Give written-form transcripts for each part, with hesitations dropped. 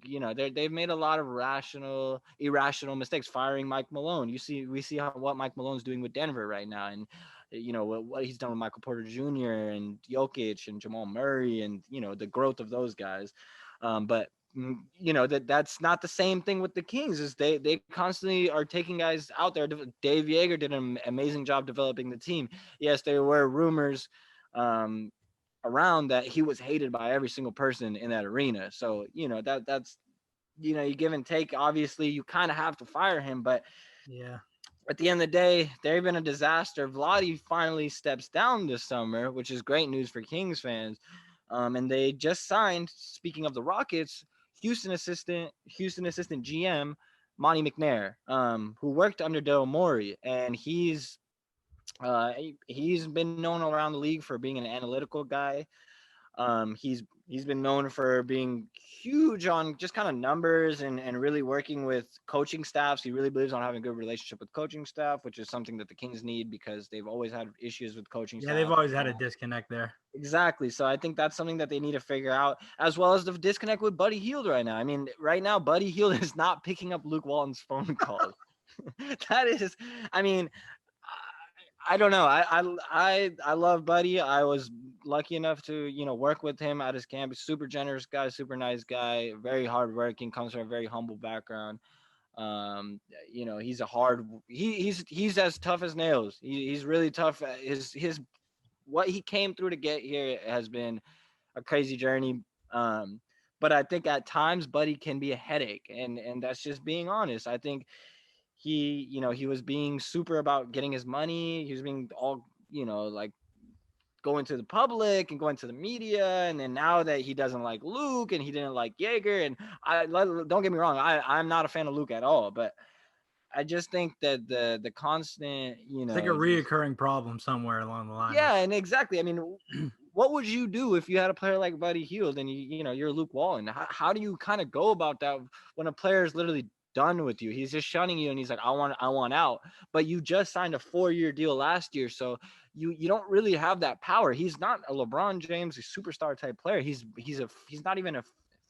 They've made a lot of irrational mistakes. Firing Mike Malone. We see what Mike Malone's doing with Denver right now, and what he's done with Michael Porter Jr. and Jokic and Jamal Murray, and the growth of those guys. But that's not the same thing with the Kings. Is they constantly are taking guys out there. Dave Yeager did an amazing job developing the team. Yes, there were rumors around that he was hated by every single person in that arena. So that's you give and take. Obviously, you kind of have to fire him, but Yeah. at the end of the day, they've been a disaster. Vlade finally steps down this summer, which is great news for Kings fans. And they just signed, speaking of the Rockets, Houston assistant GM Monty McNair, who worked under Daryl Morey, and he's been known around the league for being an analytical guy. He's been known for being huge on just kind of numbers and really working with coaching staffs. He really believes on having a good relationship with coaching staff, which is something that the Kings need because they've always had issues with coaching Yeah, they've staff. always had a disconnect there. Exactly. So I think that's something that they need to figure out, as well as the disconnect with Buddy Hield right now. I mean, right now, Buddy Hield is not picking up Luke Walton's phone calls. That is, I mean, I don't know. I love Buddy. I was lucky enough to work with him at his camp. He's super generous guy, super nice guy, very hardworking. Comes from a very humble background. He's a hard. He's as tough as nails. He's really tough. His what he came through to get here has been a crazy journey. But I think at times Buddy can be a headache, and that's just being honest. I think he was being super about getting his money. He was being all like going to the public and going to the media, and then now that he doesn't like Luke and he didn't like Jaeger, and don't get me wrong, I'm not a fan of Luke at all, but I just think that the constant It's like a just reoccurring problem somewhere along the line. yeah, and exactly. I mean, what would you do if you had a player like Buddy Hield and you're Luke Walton? How do you kind of go about that when a player is literally done with you? He's just shunning you and he's like, I want out. But you just signed a 4-year deal last year, so you don't really have that power. He's not a LeBron James, a superstar type player. He's not even a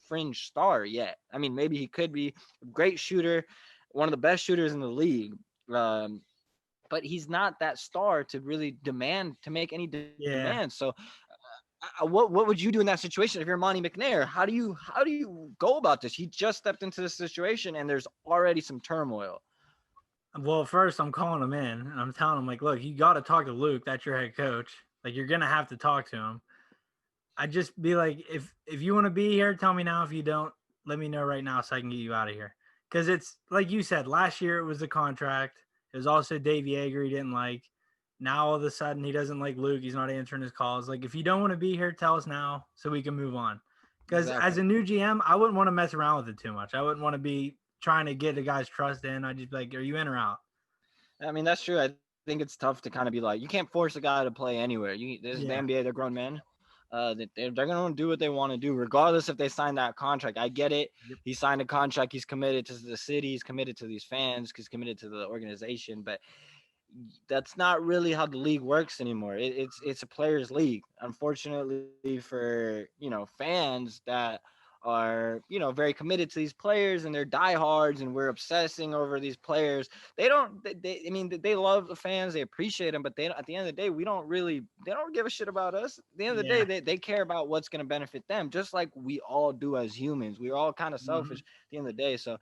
fringe star yet. I mean, maybe he could be a great shooter, one of the best shooters in the league. Um, but he's not that star to really demand to make any demands. Yeah. So, what would you do in that situation if you're Monty McNair? How do you go about this? He just stepped into this situation, and there's already some turmoil. Well, first I'm calling him in and I'm telling him like, look, you got to talk to Luke. That's your head coach. Like you're gonna have to talk to him. I just be like, if you want to be here, tell me now. If you don't, let me know right now so I can get you out of here. Because it's like you said, last year it was the contract. It was also Dave Yeager he didn't like. Now all of a sudden he doesn't like Luke. He's not answering his calls. Like if you don't want to be here, tell us now so we can move on. Because as Exactly. a new GM, I wouldn't want to mess around with it too much. I wouldn't want to be trying to get a guy's trust in. I'd just be like, are you in or out? I mean, that's true. I think it's tough to kind of be like, you can't force a guy to play anywhere. This is the Yeah. NBA. They're grown men. They're gonna do what they want to do, regardless if they sign that contract. I get it. Yep. He signed a contract. He's committed to the city. He's committed to these fans. He's committed to the organization. But that's not really how the league works anymore. It's a players' league. Unfortunately for fans that are very committed to these players and they're diehards and we're obsessing over these players. They don't. I mean, they love the fans. They appreciate them, but they at the end of the day, we don't really. They don't give a shit about us. At the end of the day, Yeah. they care about what's going to benefit them, just like we all do as humans. We're all kind of selfish Mhm. at the end of the day. So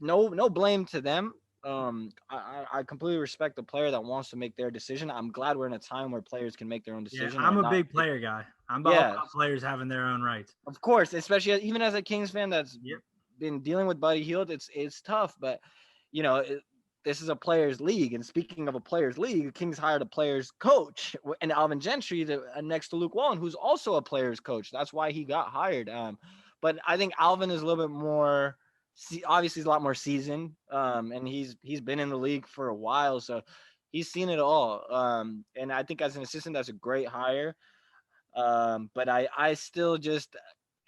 no blame to them. I completely respect the player that wants to make their decision. I'm glad we're in a time where players can make their own Yeah. decision I'm and a not. big player guy. I'm all Yeah, about players having their own rights. of course, especially even as a Kings fan that's Yep. been dealing with Buddy Hield, it's tough, but you know. This is a players' league, and speaking of a players' league, the Kings hired a players' coach, and Alvin Gentry, next to Luke Wallen, who's also a players' coach. That's why he got hired. But I think Alvin is a little bit more. Obviously, he's a lot more seasoned, and he's been in the league for a while, so he's seen it all. And I think as an assistant, that's a great hire. But I still just,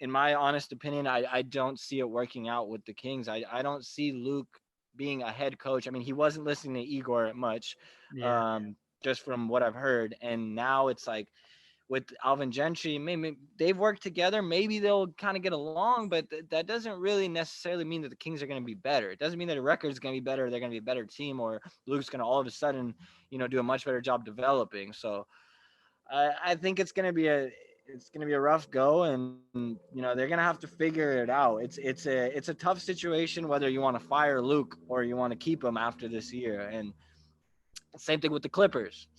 in my honest opinion, I don't see it working out with the Kings. I don't see Luke being a head coach. I mean, he wasn't listening to Igor much, Yeah. just from what I've heard. And now it's like with Alvin Gentry. Maybe they've worked together. Maybe they'll kind of get along, but that doesn't really necessarily mean that the Kings are going to be better. It doesn't mean that the record's going to be better. They're going to be a better team, or Luke's going to all of a sudden, do a much better job developing. So I think it's going to be a rough go, and they're going to have to figure it out. It's a tough situation whether you want to fire Luke or you want to keep him after this year. And same thing with the Clippers.